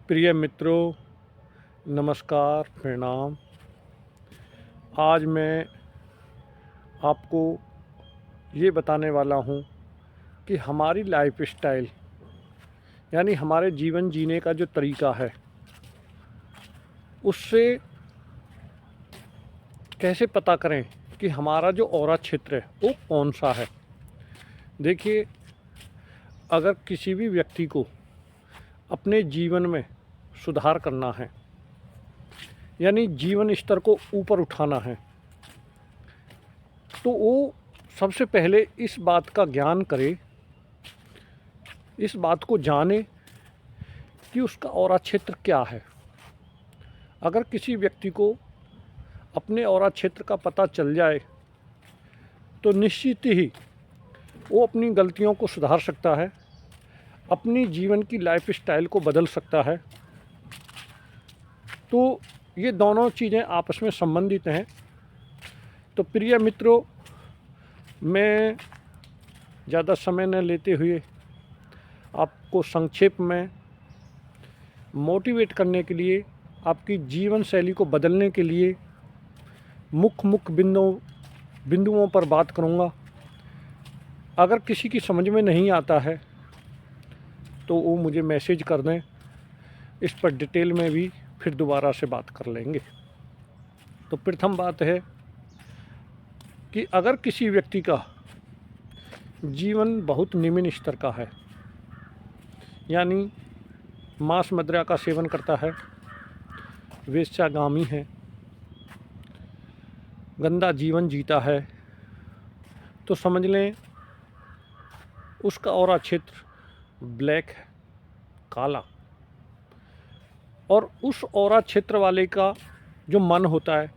प्रिय मित्रों, नमस्कार, प्रणाम। आज मैं आपको ये बताने वाला हूँ कि हमारी लाइफ स्टाइल यानी हमारे जीवन जीने का जो तरीका है, उससे कैसे पता करें कि हमारा जो ऑरा क्षेत्र है वो कौन सा है। देखिए, अगर किसी भी व्यक्ति को अपने जीवन में सुधार करना है यानी जीवन स्तर को ऊपर उठाना है, तो वो सबसे पहले इस बात का ज्ञान करे, इस बात को जाने कि उसका ऑरा क्षेत्र क्या है। अगर किसी व्यक्ति को अपने ऑरा क्षेत्र का पता चल जाए तो निश्चित ही वो अपनी गलतियों को सुधार सकता है, अपनी जीवन की लाइफ स्टाइल को बदल सकता है। तो ये दोनों चीज़ें आपस में संबंधित हैं। तो प्रिय मित्रों, मैं ज़्यादा समय न लेते हुए आपको संक्षेप में मोटिवेट करने के लिए, आपकी जीवन शैली को बदलने के लिए मुख्य बिंदुओं पर बात करूंगा। अगर किसी की समझ में नहीं आता है तो वो मुझे मैसेज कर दें, इस पर डिटेल में भी फिर दोबारा से बात कर लेंगे। तो प्रथम बात है कि अगर किसी व्यक्ति का जीवन बहुत निम्न स्तर का है, यानी मांस मदिरा का सेवन करता है, वेश्यागामी है, गंदा जीवन जीता है, तो समझ लें उसका ऑरा क्षेत्र ब्लैक है, काला। और उस ऑरा क्षेत्र वाले का जो मन होता है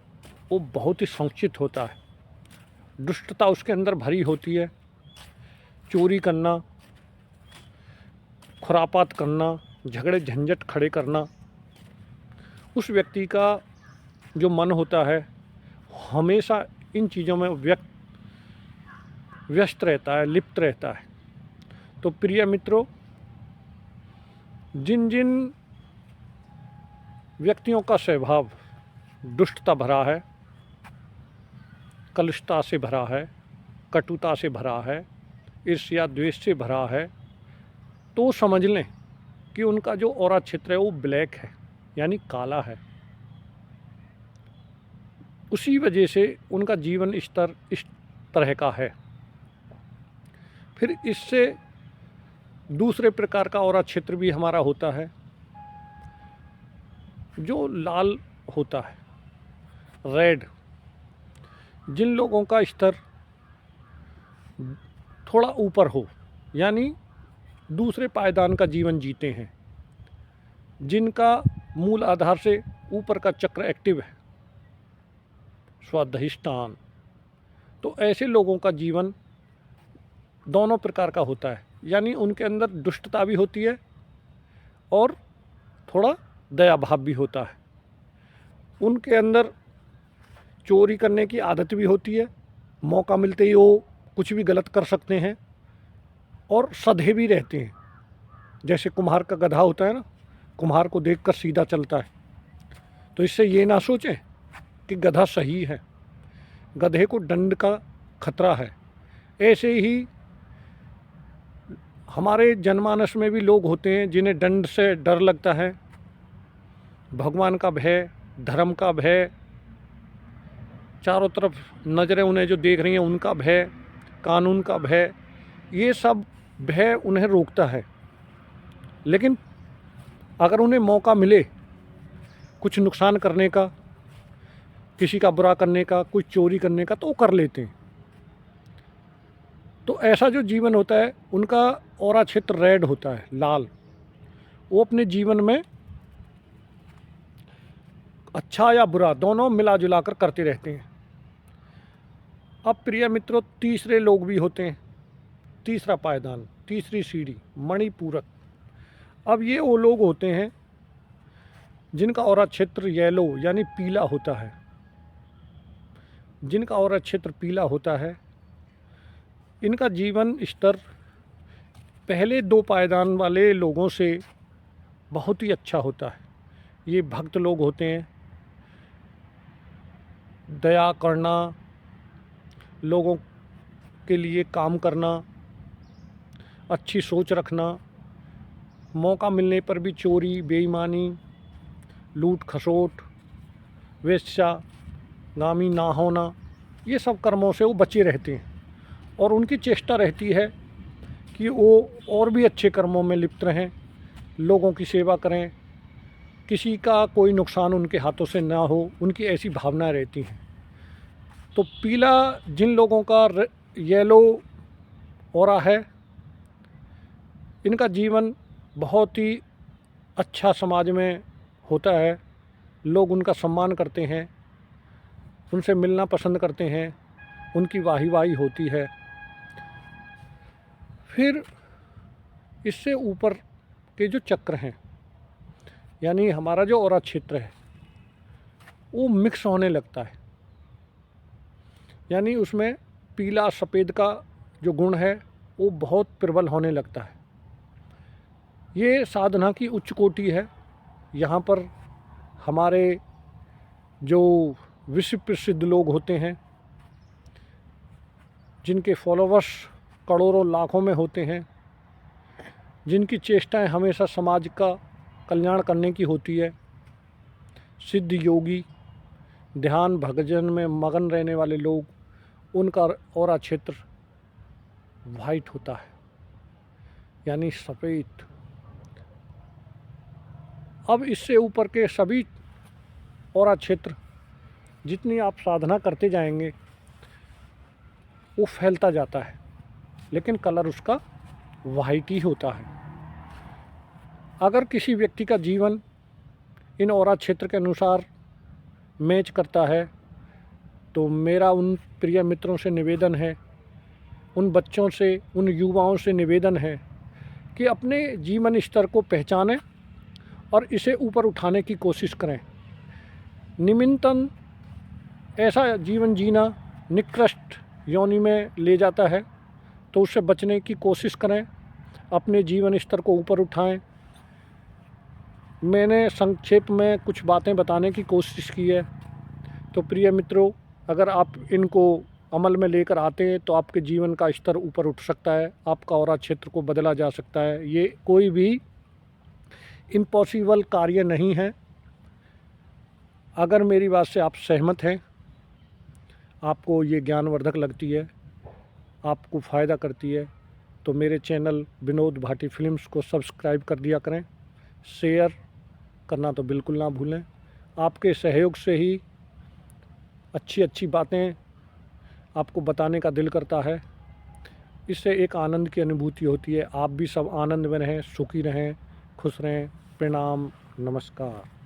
वो बहुत ही संकुचित होता है, दुष्टता उसके अंदर भरी होती है। चोरी करना, खुरापात करना, झगड़े झंझट खड़े करना, उस व्यक्ति का जो मन होता है हमेशा इन चीज़ों में व्यस्त रहता है, लिप्त रहता है। तो प्रिय मित्रों, जिन जिन व्यक्तियों का स्वभाव दुष्टता भरा है, कलुषता से भरा है, कटुता से भरा है, ईर्ष्या द्वेष से भरा है, तो समझ लें कि उनका जो ऑरा क्षेत्र है वो ब्लैक है, यानी काला है। उसी वजह से उनका जीवन स्तर इस तरह का है। फिर इससे दूसरे प्रकार का ऑरा क्षेत्र भी हमारा होता है जो लाल होता है, रेड। जिन लोगों का स्तर थोड़ा ऊपर हो, यानी दूसरे पायदान का जीवन जीते हैं, जिनका मूल आधार से ऊपर का चक्र एक्टिव है, स्वाधिष्ठान, तो ऐसे लोगों का जीवन दोनों प्रकार का होता है। यानी उनके अंदर दुष्टता भी होती है और थोड़ा दया भाव भी होता है। उनके अंदर चोरी करने की आदत भी होती है, मौका मिलते ही वो कुछ भी गलत कर सकते हैं, और सधे भी रहते हैं। जैसे कुम्हार का गधा होता है ना, कुम्हार को देखकर सीधा चलता है। तो इससे ये ना सोचें कि गधा सही है, गधे को दंड का खतरा है। ऐसे ही हमारे जनमानस में भी लोग होते हैं जिन्हें दंड से डर लगता है, भगवान का भय, धर्म का भय, चारों तरफ नज़रें उन्हें जो देख रही हैं उनका भय, कानून का भय, ये सब भय उन्हें रोकता है। लेकिन अगर उन्हें मौका मिले कुछ नुकसान करने का, किसी का बुरा करने का, कुछ चोरी करने का, तो वो कर लेते हैं। तो ऐसा जो जीवन होता है उनका ऑरा क्षेत्र रेड होता है, लाल। वो अपने जीवन में अच्छा या बुरा दोनों मिला जुला कर करते रहते हैं। अब प्रिय मित्रों, तीसरे लोग भी होते हैं, तीसरा पायदान, तीसरी सीढ़ी, मणिपूरक। अब ये वो लोग होते हैं जिनका ऑरा क्षेत्र येलो यानी पीला होता है। जिनका ऑरा क्षेत्र पीला होता है, इनका जीवन स्तर पहले दो पायदान वाले लोगों से बहुत ही अच्छा होता है। ये भक्त लोग होते हैं। दया करना, लोगों के लिए काम करना, अच्छी सोच रखना, मौका मिलने पर भी चोरी, बेईमानी, लूट खसोट, वेश्यागामी ना होना, ये सब कर्मों से वो बचे रहते हैं। और उनकी चेष्टा रहती है कि वो और भी अच्छे कर्मों में लिप्त रहें, लोगों की सेवा करें, किसी का कोई नुकसान उनके हाथों से ना हो, उनकी ऐसी भावनाएं रहती हैं। तो पीला जिन लोगों का येलो ऑरा है, इनका जीवन बहुत ही अच्छा समाज में होता है। लोग उनका सम्मान करते हैं, उनसे मिलना पसंद करते हैं, उनकी वाही वाही होती है। फिर इससे ऊपर के जो चक्र हैं, यानी हमारा जो ऑरा क्षेत्र है, वो मिक्स होने लगता है। यानी उसमें पीला सफ़ेद का जो गुण है वो बहुत प्रबल होने लगता है। ये साधना की उच्च कोटि है। यहाँ पर हमारे जो विश्व प्रसिद्ध लोग होते हैं, जिनके फॉलोवर्स करोड़ों लाखों में होते हैं, जिनकी चेष्टाएं हमेशा समाज का कल्याण करने की होती है, सिद्ध योगी, ध्यान भजन में मगन रहने वाले लोग, उनका ऑरा क्षेत्र वाइट होता है, यानी सफ़ेद। अब इससे ऊपर के सभी ऑरा क्षेत्र जितनी आप साधना करते जाएंगे वो फैलता जाता है, लेकिन कलर उसका वाइट ही होता है। अगर किसी व्यक्ति का जीवन इन ऑरा क्षेत्र के अनुसार मैच करता है, तो मेरा उन प्रिय मित्रों से निवेदन है, उन बच्चों से, उन युवाओं से निवेदन है कि अपने जीवन स्तर को पहचानें और इसे ऊपर उठाने की कोशिश करें। निम्नतम ऐसा जीवन जीना निकृष्ट योनि में ले जाता है, तो उससे बचने की कोशिश करें, अपने जीवन स्तर को ऊपर उठाएं। मैंने संक्षेप में कुछ बातें बताने की कोशिश की है। तो प्रिय मित्रों, अगर आप इनको अमल में लेकर आते हैं तो आपके जीवन का स्तर ऊपर उठ सकता है, आपका ऑरा क्षेत्र को बदला जा सकता है। ये कोई भी इम्पॉसिबल कार्य नहीं है। अगर मेरी बात से आप सहमत हैं, आपको ये ज्ञानवर्धक लगती है, आपको फ़ायदा करती है, तो मेरे चैनल विनोद भाटी फिल्म्स को सब्सक्राइब कर दिया करें। शेयर करना तो बिल्कुल ना भूलें। आपके सहयोग से ही अच्छी अच्छी बातें आपको बताने का दिल करता है। इससे एक आनंद की अनुभूति होती है। आप भी सब आनंद में रहें, सुखी रहें, खुश रहें। प्रणाम, नमस्कार।